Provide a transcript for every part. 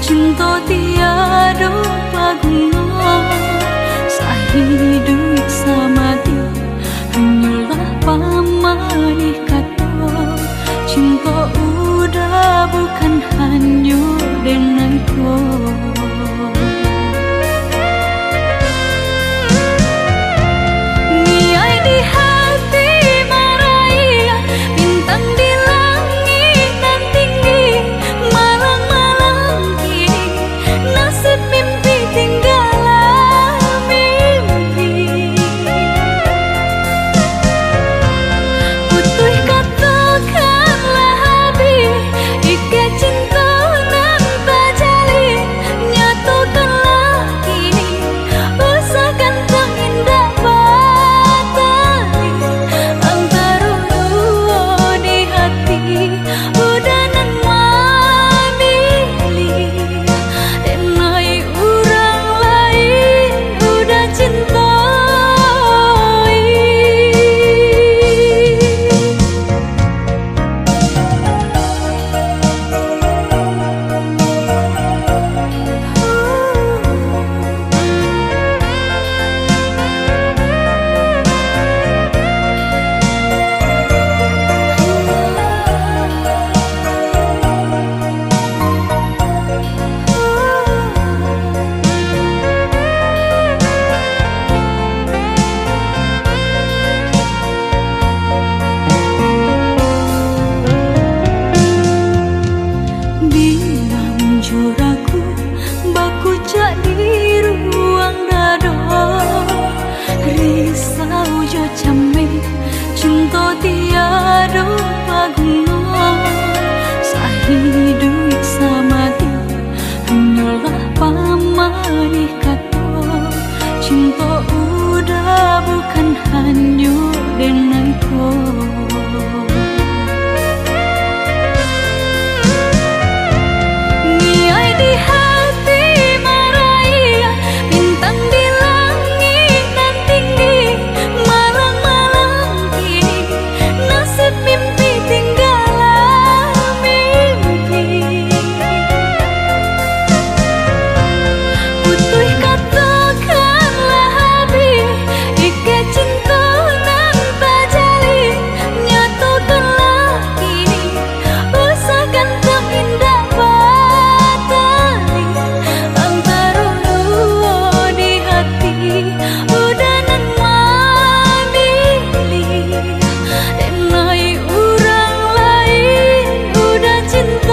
cinta tiada paguna, sahidup samati hanyalah pamanih kata. Cinta udah bukan hanya denganku. Niai di hati maraya, bintang di langit dan tinggi, malang-malang kini nasib mimpi tinggalan mimpi. Putuh katakanlah habis, ike cinta nan tajali, nyatakanlah kini usahakan indah batali. Antara dua di hati udah nan memilih, denai orang lain udah cintai. Bilang juraku baku cak di ruang dada, risau jo came cinta tiada paguna, sahidup samati hanyalah pamanih kata. Cinta udah bukan hanya denganku. Niai di hati maraya, bintang di langit dan tinggi, malang-malang kini nasib mimpi tinggalan mimpi. Putuh katakanlah habis, ike cinta nan tajali, nyatakanlah kini usahakan indah batali. Antara dua di hati udah nan memilih, denai orang lain udah cintai.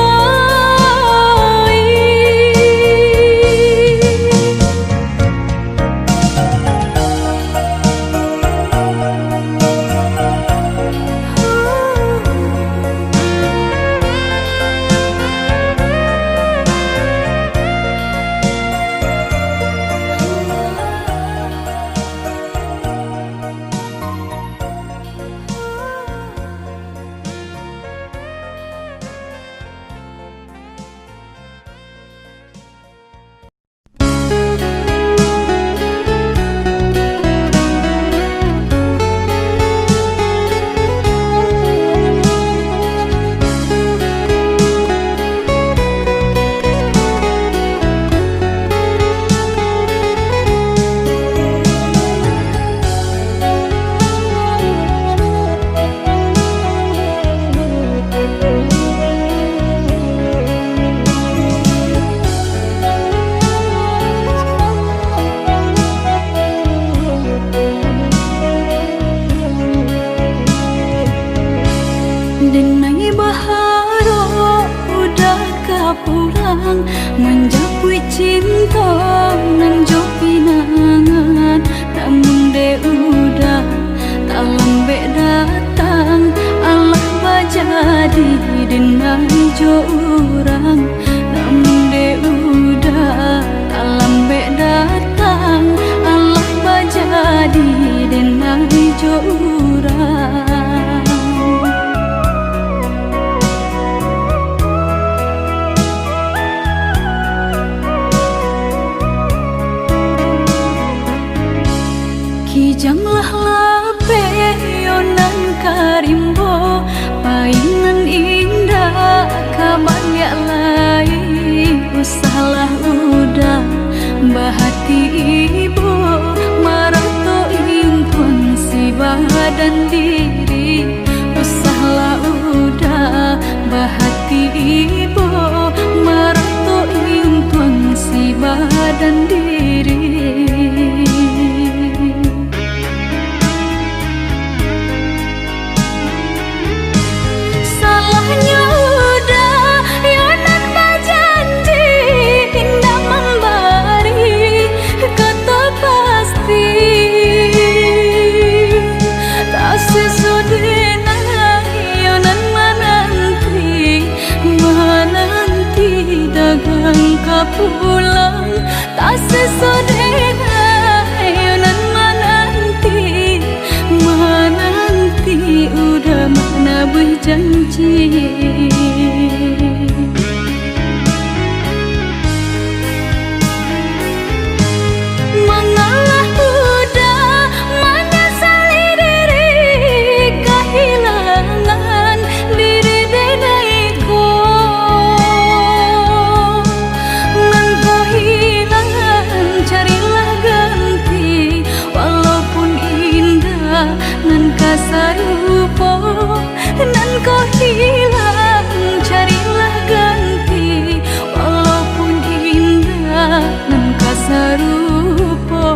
Denai baharo udah kapulang, menjapui cinta nan jo pinangan. Namun de udah tak lambe datang, Allah bajadi denai jo orang. Namun de udah tak lambe datang, Allah bajadi denai jo orang. Kijanglah lape yonan karimbo, painan indah kaban ya lai usah pulang tak sesodena ayonan menanti udah mana berjanji. Mengalah udah menyesali diri kehilangan diri denaiku. Nan kau hilang carilah ganti walaupun indah nan kasar rupa. Nan kau hilang carilah ganti walaupun indah nan kasar rupa.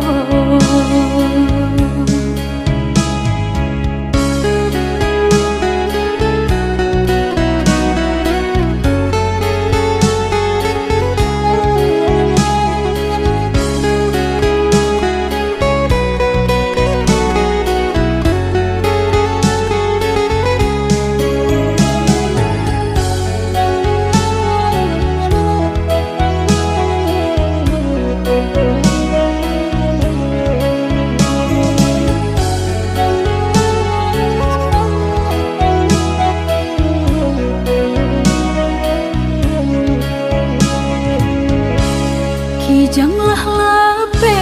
Kijanglah lape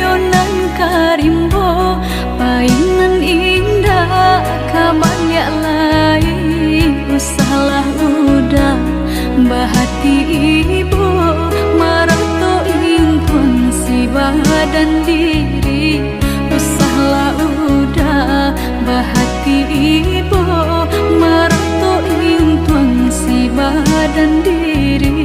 yonan karimbo painan indah kabanyak lain usahlah udah bahati ibu marato intuan si badan diri usahlah udah bahati ibu marato intuan si badan diri.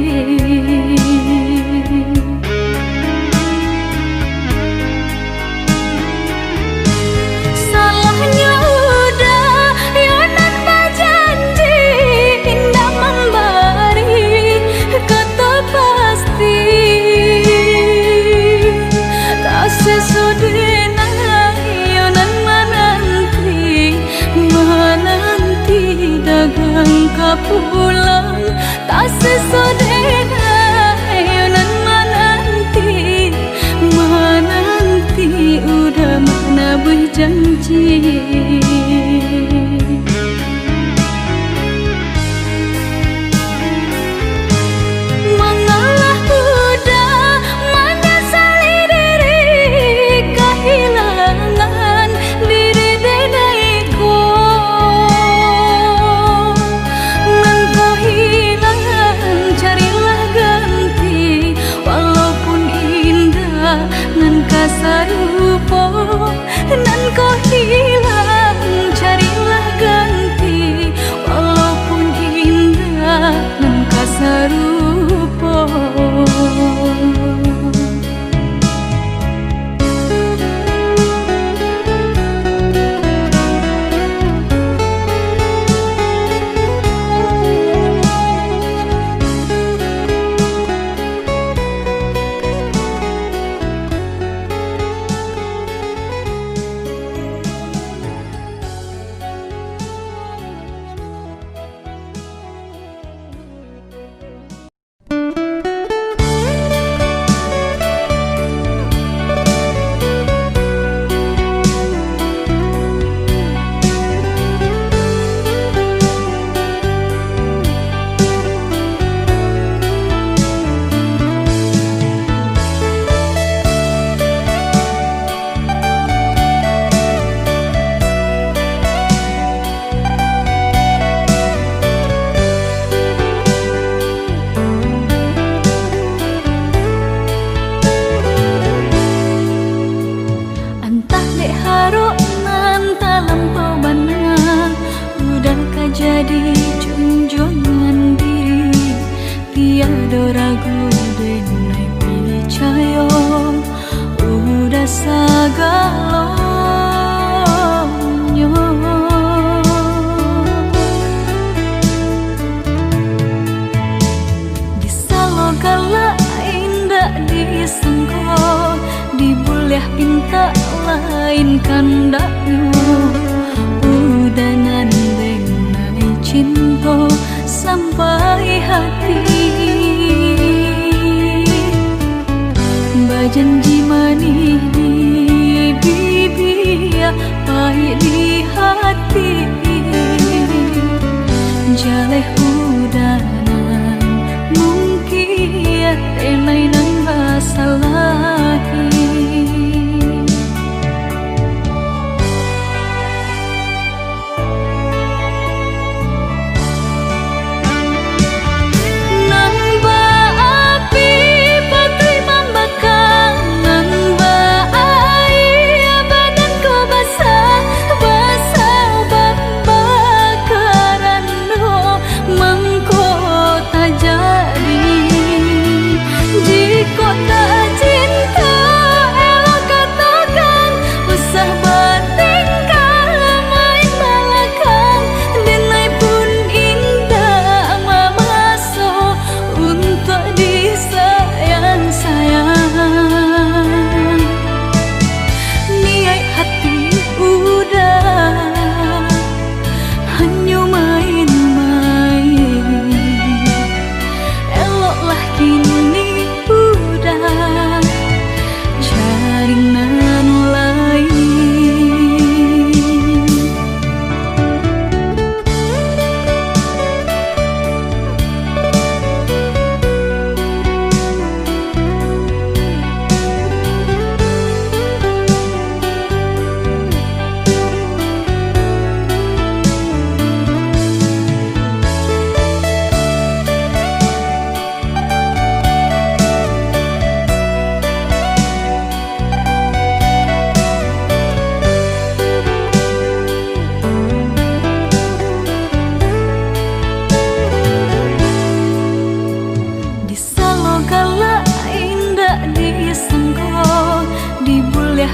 Pulang tak sesodena ayonan menanti udah mana berjanji. Mengalah udah menyesali diri kehilangan diri denaiku. Nan kasar rupa nan kau hilang carilah ganti walaupun indah nan kasar rupa. Jadi junjungan diri tiada ragu denai percaya udah sagalonyo. Disalogala indah disangko dibuleh pinta lain kandaknya udah nandeng cinta sampai hati. Janji manis di bibir, pahit di hati. Jaleh udanan mungkin tenai nan basalahi.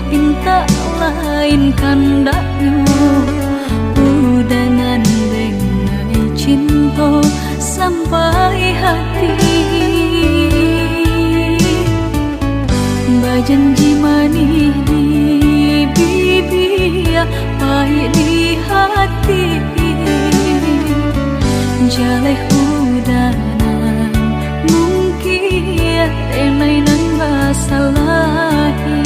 Pinta lain kandaknya udangan dengan cinta sampai hati. Bajanji manis di bibir, pahit di hati. Jaleh udanan mungkin tenai nan basalahi.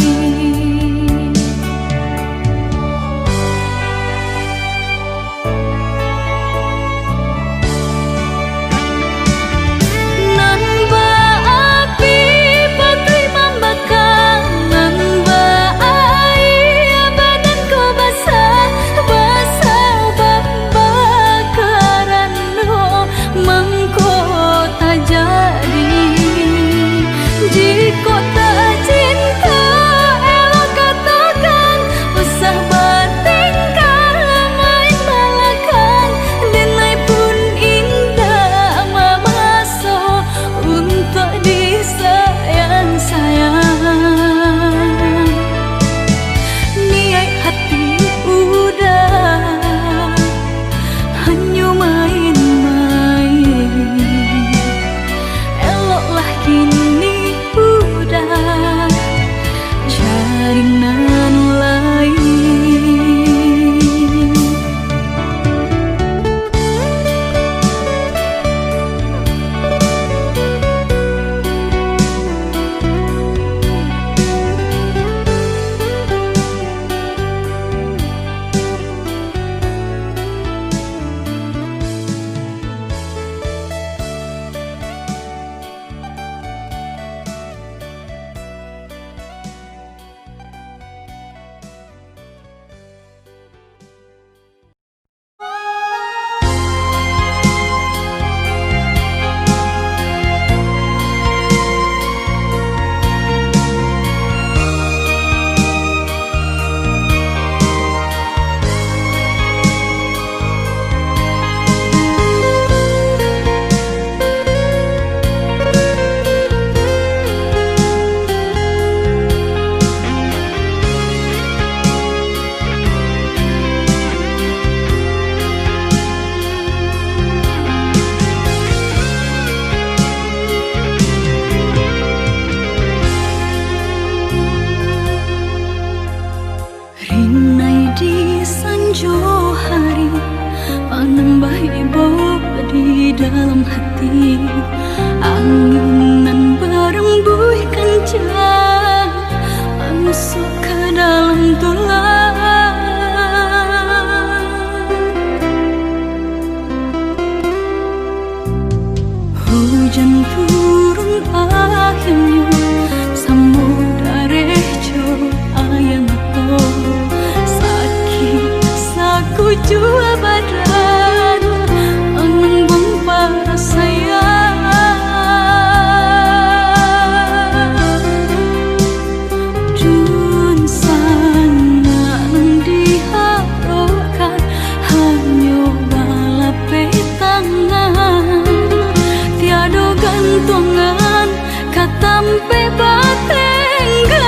dalam hati, anginan berembus kencang. sampai bertengkar.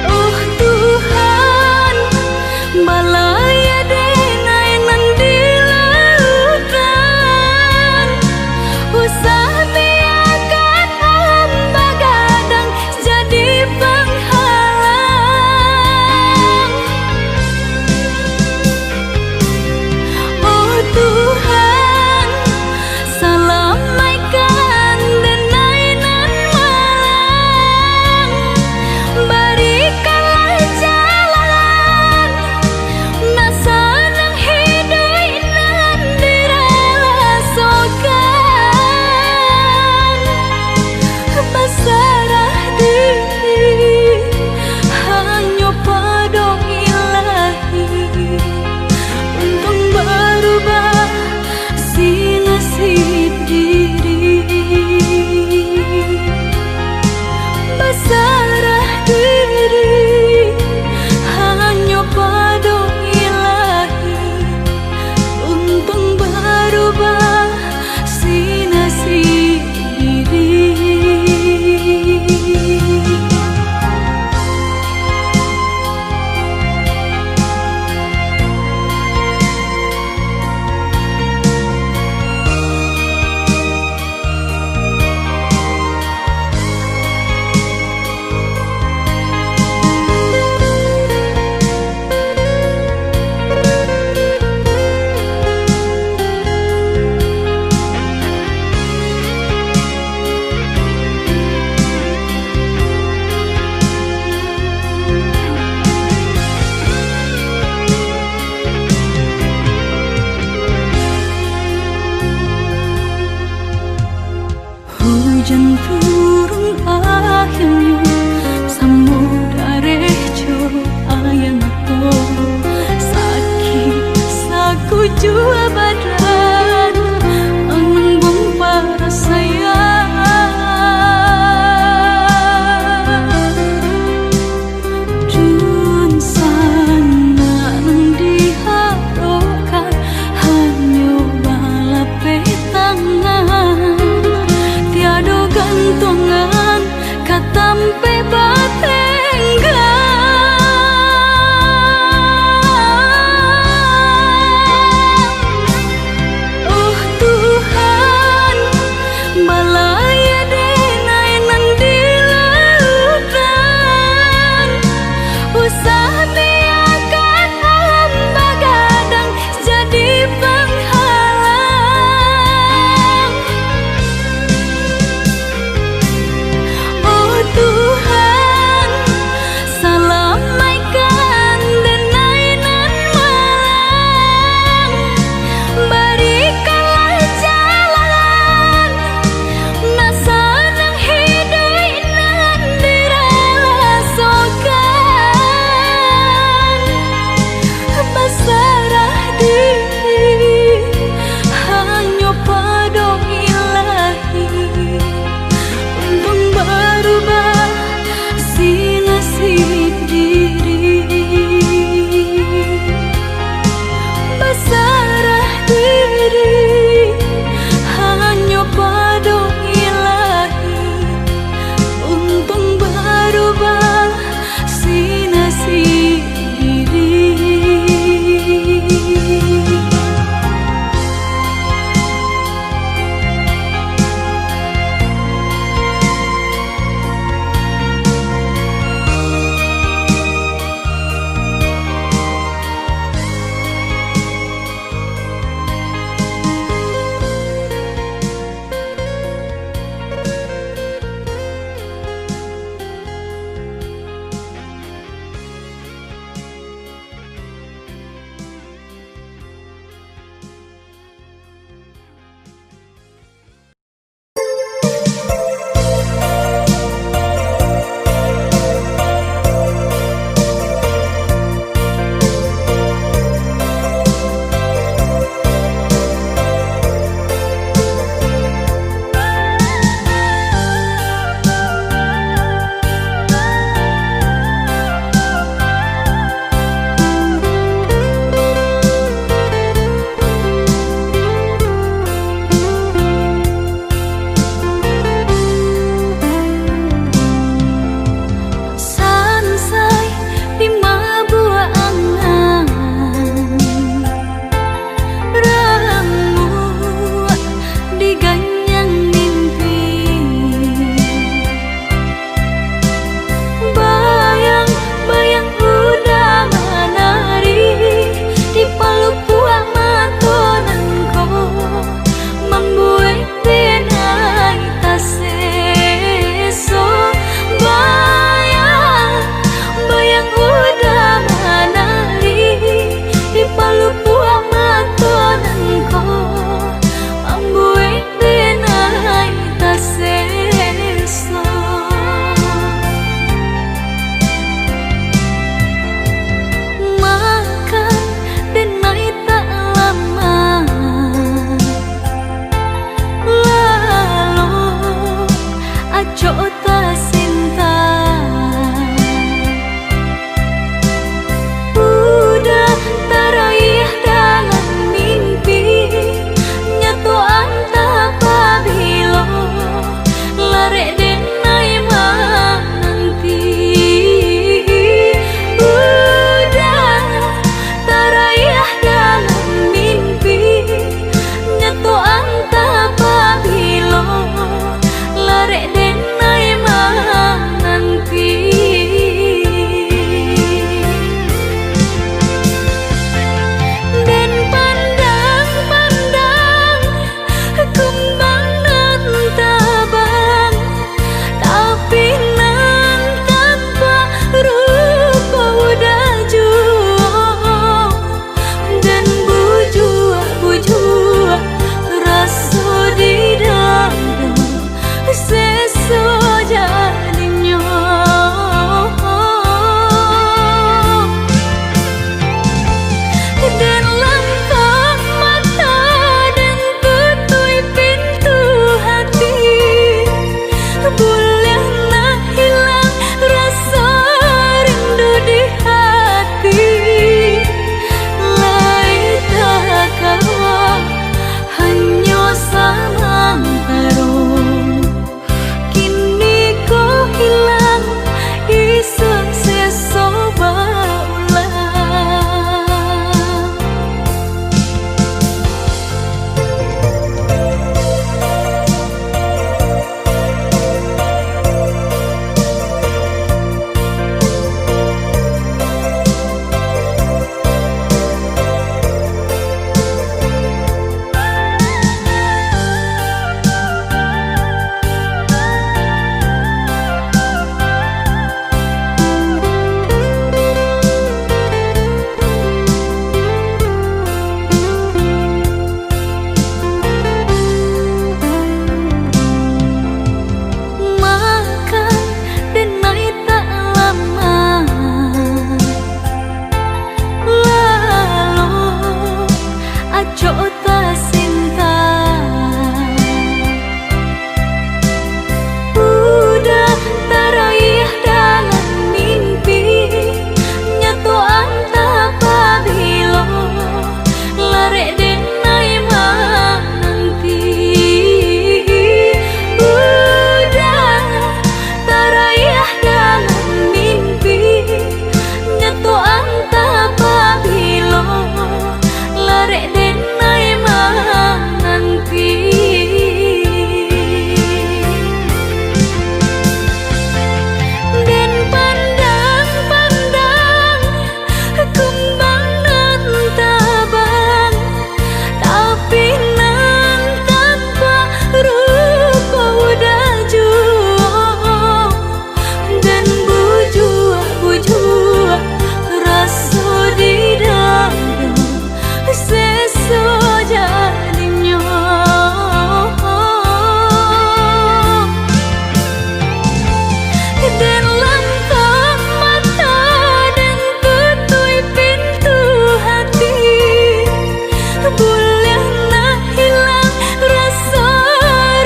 Oh Tuhan, balaya denai nan di lautan, usah biarkan hamba gadang jadi penghalang. Oh Tuhan, atas cinta. Udah teraih dalam mimpi, nyatu anta pabilo larek denai nanti. Udah teraih dalam mimpi, nyatu anta pabilo larek denai nanti. Den pandang-pandang kembang nan tabang, tapi nan tanpa rupa udah jua. Dan bujua rasa di dada seso jadinya. Dan lantang mata dan tutui pintu hati, boleh nak hilang rasa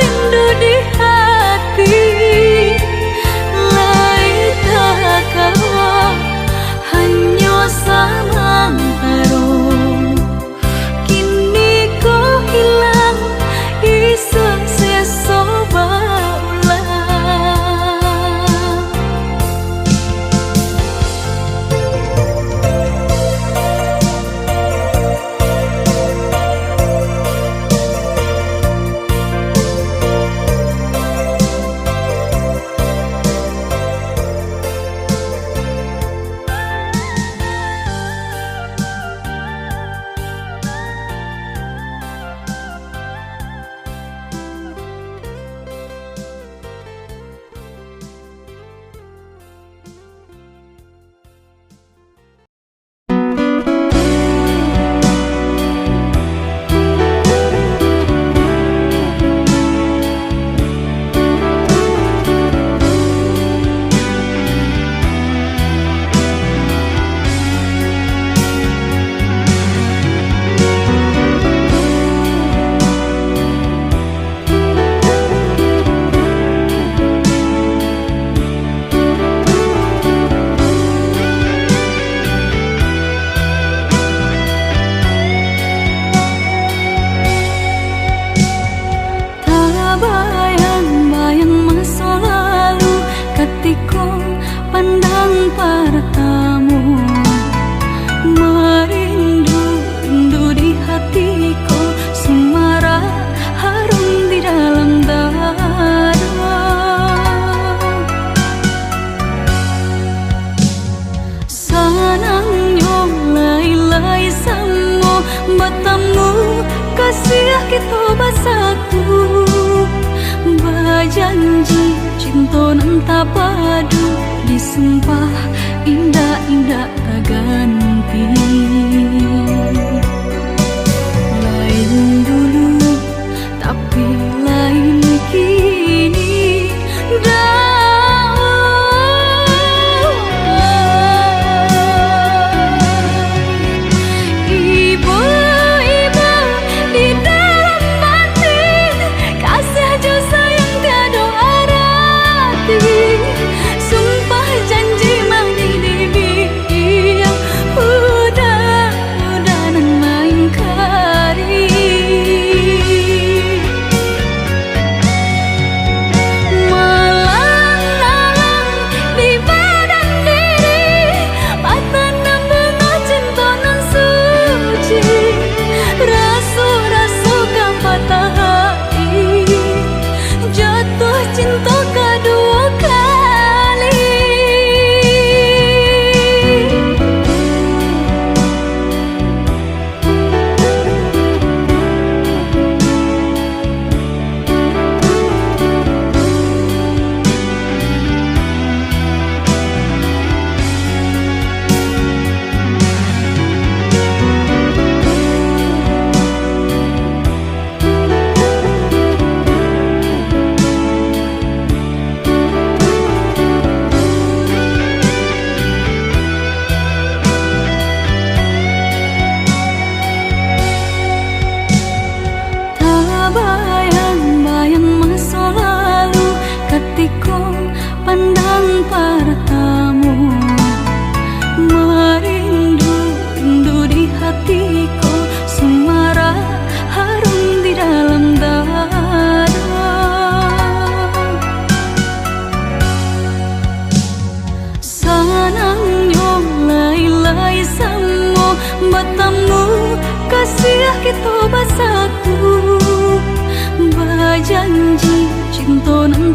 rindu di hati. Lain tak kawa hanya samantara, kini kau hilang isu seso baulah. Bayang-bayang masa lalu ketika pandang pertama, merindu di hatiku, semarak harum di dalam dada. Sanangnya lai-lai sama bertemu, kasih kita bersatu, berjanji cinta nan tak padu, disumpah indah-indah tak ganti. Lain dulu tapi lain kini, ibu-ibu di dalam batin, kasih ju sayang tiada arti. Sumpah janji mandi di biang udah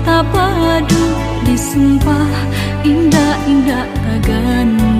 cinta padu disumpah indah-indah tagan